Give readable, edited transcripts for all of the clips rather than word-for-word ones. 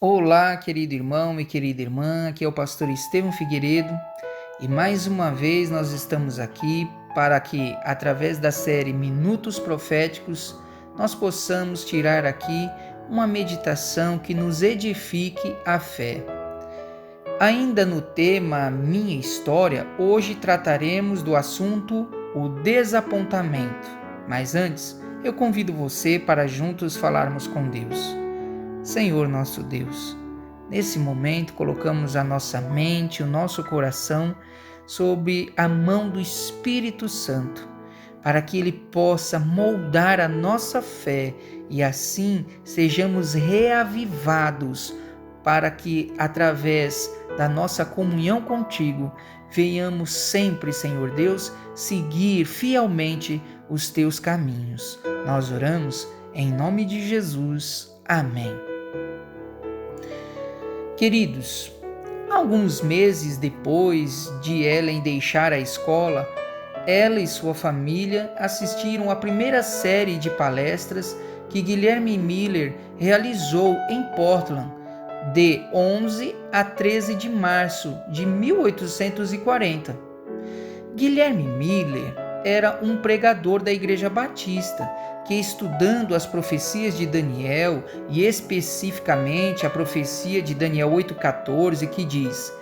Olá, querido irmão e querida irmã, aqui é o pastor Estevão Figueiredo e mais uma vez nós estamos aqui para que, através da série Minutos Proféticos, nós possamos tirar aqui uma meditação que nos edifique a fé. Ainda no tema Minha História, hoje trataremos do assunto o desapontamento. Mas antes, eu convido você para juntos falarmos com Deus. Senhor nosso Deus, nesse momento colocamos a nossa mente, o nosso coração sob a mão do Espírito Santo, para que Ele possa moldar a nossa fé e assim sejamos reavivados, para que através da nossa comunhão contigo venhamos sempre, Senhor Deus, seguir fielmente os teus caminhos. Nós oramos em nome de Jesus. Amém. Queridos, alguns meses depois de Ellen deixar a escola, ela e sua família assistiram à primeira série de palestras que Guilherme Miller realizou em Portland, de 11 a 13 de março de 1840. Guilherme Miller era um pregador da Igreja Batista que, estudando as profecias de Daniel e especificamente a profecia de Daniel 8,14, que diz: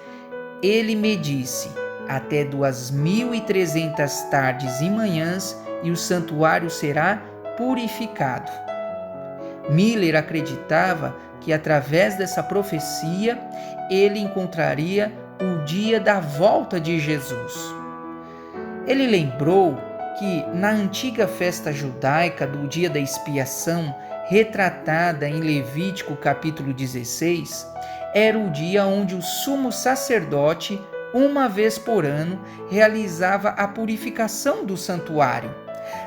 Ele me disse, até 2.300 tardes e manhãs e o santuário será purificado. Miller acreditava que através dessa profecia ele encontraria o dia da volta de Jesus. Ele lembrou que na antiga festa judaica do dia da expiação, retratada em Levítico capítulo 16, era o dia onde o sumo sacerdote, uma vez por ano, realizava a purificação do santuário.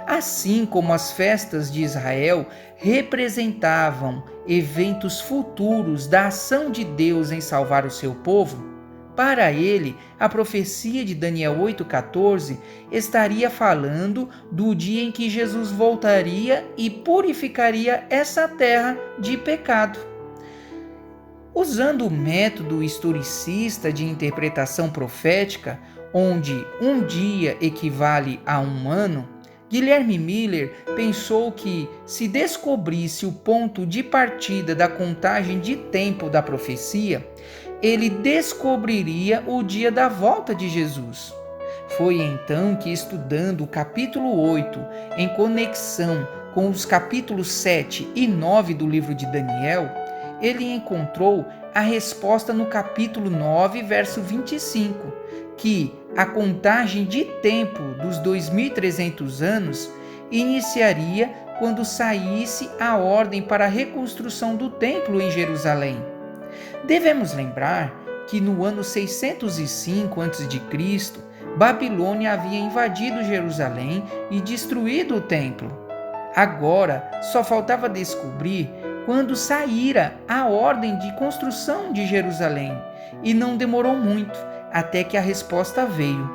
Assim como as festas de Israel representavam eventos futuros da ação de Deus em salvar o seu povo, para ele, a profecia de Daniel 8,14 estaria falando do dia em que Jesus voltaria e purificaria essa terra de pecado. Usando o método historicista de interpretação profética, onde um dia equivale a um ano, Guilherme Miller pensou que, se descobrisse o ponto de partida da contagem de tempo da profecia, ele descobriria o dia da volta de Jesus. Foi então que, estudando o capítulo 8, em conexão com os capítulos 7 e 9 do livro de Daniel, ele encontrou a resposta no capítulo 9, verso 25, que a contagem de tempo dos 2.300 anos iniciaria quando saísse a ordem para a reconstrução do templo em Jerusalém. Devemos lembrar que no ano 605 a.C., Babilônia havia invadido Jerusalém e destruído o templo. Agora só faltava descobrir quando saíra a ordem de construção de Jerusalém, e não demorou muito até que a resposta veio.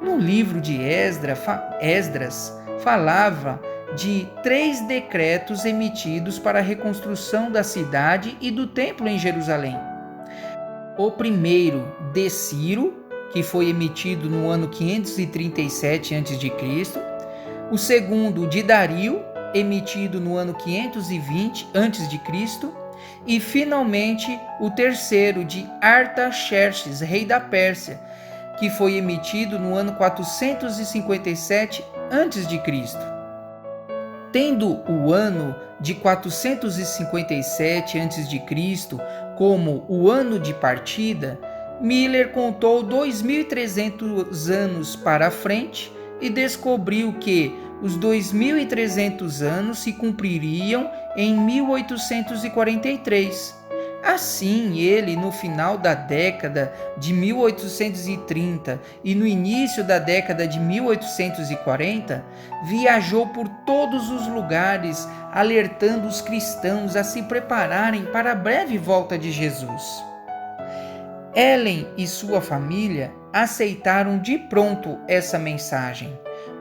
No livro de Esdras falava de 3 decretos emitidos para a reconstrução da cidade e do templo em Jerusalém. O primeiro, de Ciro, que foi emitido no ano 537 a.C., o segundo, de Dario, emitido no ano 520 a.C., e finalmente o terceiro, de Artaxerxes, rei da Pérsia, que foi emitido no ano 457 a.C. Tendo o ano de 457 a.C. como o ano de partida, Miller contou 2.300 anos para frente e descobriu que os 2.300 anos se cumpririam em 1843. Assim, ele, no final da década de 1830 e no início da década de 1840, viajou por todos os lugares, alertando os cristãos a se prepararem para a breve volta de Jesus. Ellen e sua família aceitaram de pronto essa mensagem.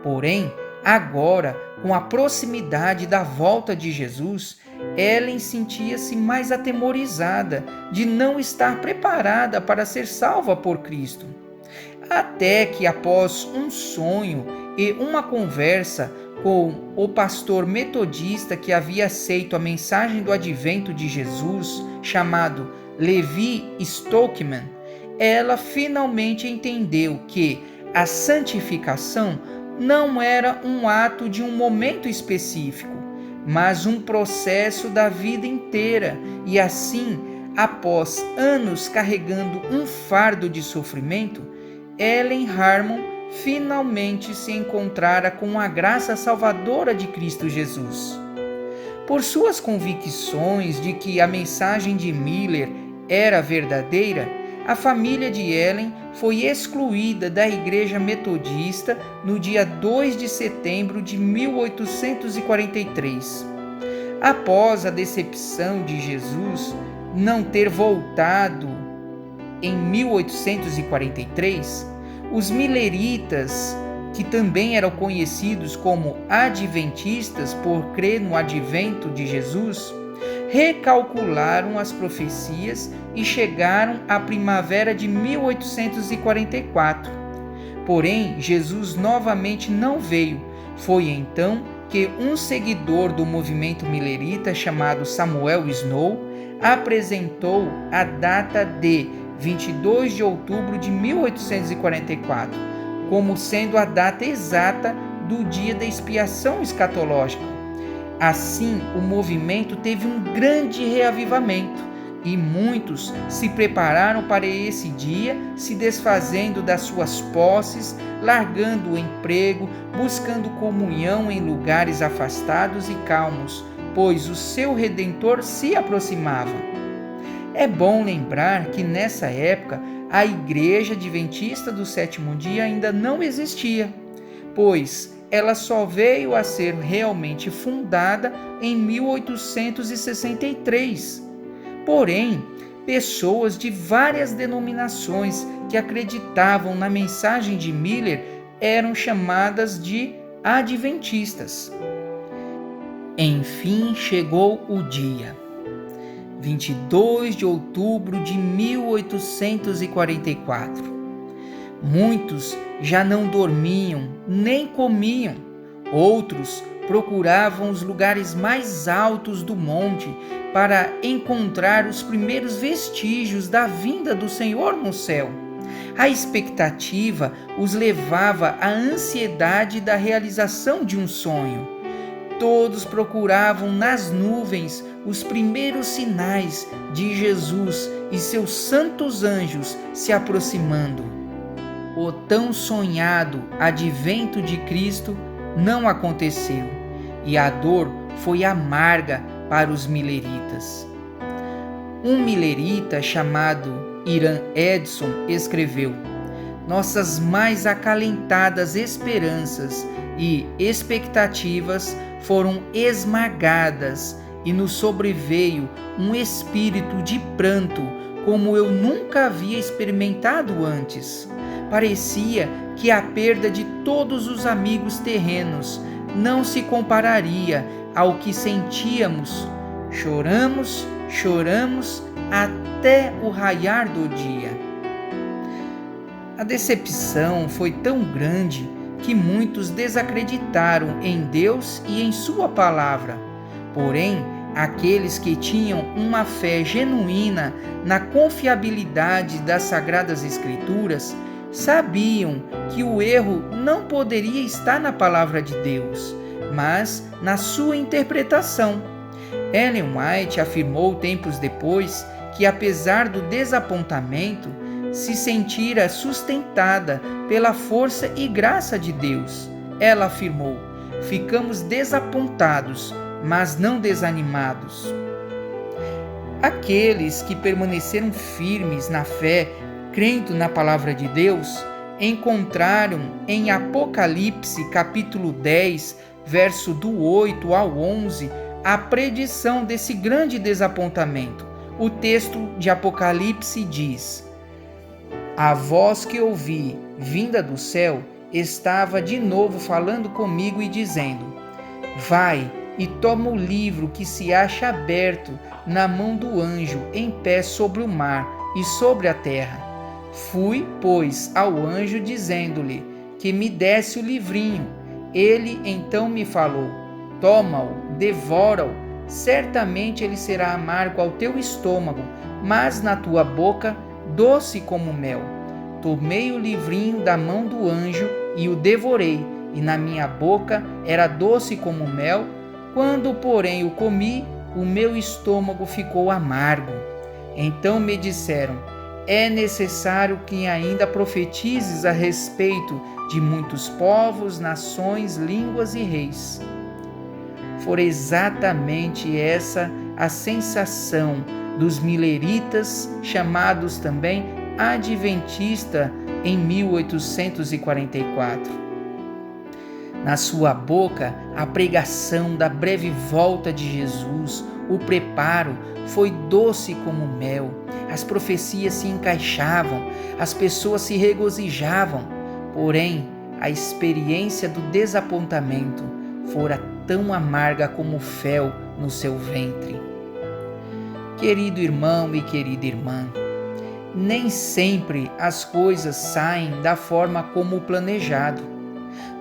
Porém, agora, com a proximidade da volta de Jesus, Ellen sentia-se mais atemorizada de não estar preparada para ser salva por Cristo. Até que, após um sonho e uma conversa com o pastor metodista que havia aceito a mensagem do advento de Jesus, chamado Levi Stokeman, ela finalmente entendeu que a santificação não era um ato de um momento específico, mas um processo da vida inteira, e assim, após anos carregando um fardo de sofrimento, Ellen Harmon finalmente se encontrara com a graça salvadora de Cristo Jesus. Por suas convicções de que a mensagem de Miller era verdadeira, a família de Ellen foi excluída da Igreja Metodista no dia 2 de setembro de 1843. Após a decepção de Jesus não ter voltado em 1843, os milleritas, que também eram conhecidos como adventistas por crer no advento de Jesus, recalcularam as profecias e chegaram à primavera de 1844. Porém, Jesus novamente não veio. Foi então que um seguidor do movimento millerita chamado Samuel Snow apresentou a data de 22 de outubro de 1844 como sendo a data exata do dia da expiação escatológica. Assim, o movimento teve um grande reavivamento e muitos se prepararam para esse dia, se desfazendo das suas posses, largando o emprego, buscando comunhão em lugares afastados e calmos, pois o seu Redentor se aproximava. É bom lembrar que nessa época a Igreja Adventista do Sétimo Dia ainda não existia, pois ela só veio a ser realmente fundada em 1863. Porém, pessoas de várias denominações que acreditavam na mensagem de Miller eram chamadas de adventistas. Enfim chegou o dia. 22 de outubro de 1844. Muitos já não dormiam nem comiam. Outros procuravam os lugares mais altos do monte para encontrar os primeiros vestígios da vinda do Senhor no céu. A expectativa os levava à ansiedade da realização de um sonho. Todos procuravam nas nuvens os primeiros sinais de Jesus e seus santos anjos se aproximando. O tão sonhado advento de Cristo não aconteceu, e a dor foi amarga para os milleritas. Um millerita chamado Hiram Edson escreveu: "Nossas mais acalentadas esperanças e expectativas foram esmagadas e nos sobreveio um espírito de pranto como eu nunca havia experimentado antes. Parecia que a perda de todos os amigos terrenos não se compararia ao que sentíamos. Choramos, choramos até o raiar do dia." A decepção foi tão grande que muitos desacreditaram em Deus e em sua palavra. Porém, aqueles que tinham uma fé genuína na confiabilidade das Sagradas Escrituras sabiam que o erro não poderia estar na palavra de Deus, mas na sua interpretação. Ellen White afirmou tempos depois que, apesar do desapontamento, se sentira sustentada pela força e graça de Deus. Ela afirmou: "Ficamos desapontados, mas não desanimados." Aqueles que permaneceram firmes na fé, crendo na palavra de Deus, encontraram em Apocalipse capítulo 10, verso do 8 ao 11, a predição desse grande desapontamento. O texto de Apocalipse diz: "A voz que ouvi, vinda do céu, estava de novo falando comigo e dizendo: Vai, e toma o livro que se acha aberto na mão do anjo em pé sobre o mar e sobre a terra. Fui, pois, ao anjo dizendo-lhe que me desse o livrinho. Ele então me falou: toma-o, devora-o, certamente ele será amargo ao teu estômago, mas na tua boca doce como mel. Tomei o livrinho da mão do anjo e o devorei, e na minha boca era doce como mel. Quando, porém, o comi, o meu estômago ficou amargo. Então me disseram: é necessário que ainda profetizes a respeito de muitos povos, nações, línguas e reis. Foi exatamente essa a sensação dos mileritas, chamados também adventista, em 1844. Na sua boca, a pregação da breve volta de Jesus, o preparo, foi doce como mel. As profecias se encaixavam, as pessoas se regozijavam. Porém, a experiência do desapontamento fora tão amarga como o fel no seu ventre. Querido irmão e querida irmã, nem sempre as coisas saem da forma como planejado.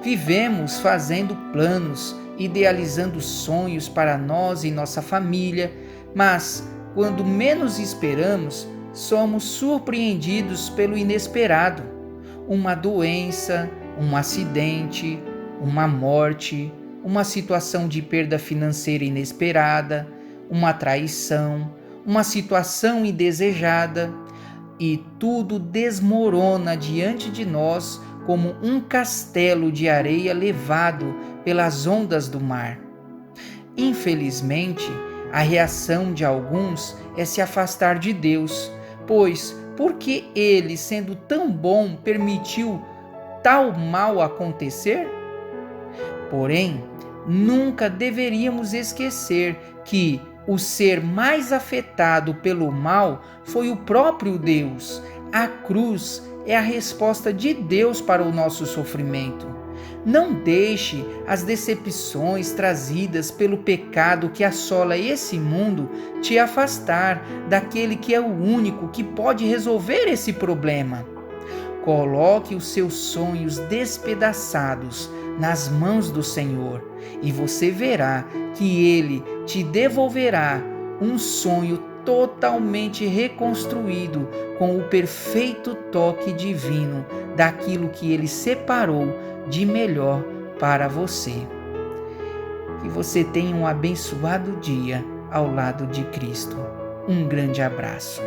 Vivemos fazendo planos, idealizando sonhos para nós e nossa família, mas quando menos esperamos, somos surpreendidos pelo inesperado. Uma doença, um acidente, uma morte, uma situação de perda financeira inesperada, uma traição, uma situação indesejada, e tudo desmorona diante de nós como um castelo de areia levado pelas ondas do mar. Infelizmente, a reação de alguns é se afastar de Deus, pois porque Ele, sendo tão bom, permitiu tal mal acontecer? Porém, nunca deveríamos esquecer que o ser mais afetado pelo mal foi o próprio Deus. A cruz é a resposta de Deus para o nosso sofrimento. Não deixe as decepções trazidas pelo pecado que assola esse mundo te afastar daquele que é o único que pode resolver esse problema. Coloque os seus sonhos despedaçados nas mãos do Senhor e você verá que Ele te devolverá um sonho totalmente reconstruído com o perfeito toque divino daquilo que Ele separou de melhor para você. Que você tenha um abençoado dia ao lado de Cristo. Um grande abraço.